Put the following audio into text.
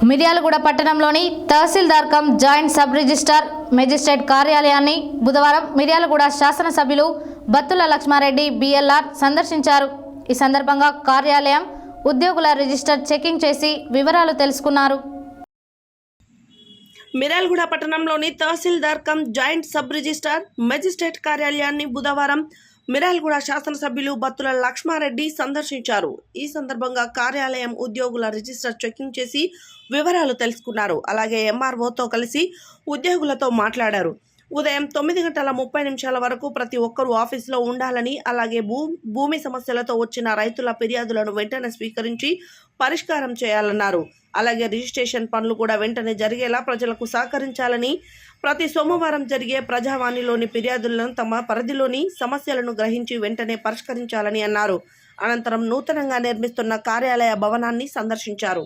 మిర్యాలగూడ పట్టణంలోని తహసీల్దార్ cum joint sub registrar magistrate కార్యాలయాన్ని బుధవారం మిర్యాలగూడ శాసనసభ్యులు బత్తుల లక్ష్మారెడ్డి బిఎల్ఆర్ సందర్శించారు. ఈ సందర్భంగా కార్యాలయం ఉద్యోగుల రిజిస్టర్ చెకింగ్ చేసి వివరాలు తెలుసుకున్నారు. మిర్యాలగూడ పట్టణంలోని తహసీల్దార్ cum joint sub registrar magistrate కార్యాలయాన్ని బుధవారం మిర్యాలగూడ శాసనసభ్యులు బత్తుల లక్ష్మారెడ్డి సందర్శించారు. ఈ సందర్భంగా కార్యాలయం ఉద్యోగుల రిజిస్టర్ చెకింగ్ చేసి వివరాలు తెలుసుకున్నారు. అలాగే ఎంఆర్ఓతో కలిసి ఉద్యోగులతో మాట్లాడారు. ఉదయం 9:30 వరకు ప్రతి ఒక్కరూ ఆఫీసులో ఉండాలని, అలాగే భూమి సమస్యలతో వచ్చిన రైతుల ఫిర్యాదులను వెంటనే స్వీకరించి పరిష్కారం చేయాలన్నారు. అలాగే రిజిస్ట్రేషన్ పనులు కూడా వెంటనే జరిగేలా ప్రజలకు సహకరించాలని, ప్రతి సోమవారం జరిగే ప్రజావాణిలోని ఫిర్యాదులను తమ పరిధిలోని సమస్యలను గ్రహించి వెంటనే పరిష్కరించాలని అన్నారు. అనంతరం నూతనంగా నిర్మిస్తున్న కార్యాలయ భవనాన్ని సందర్శించారు.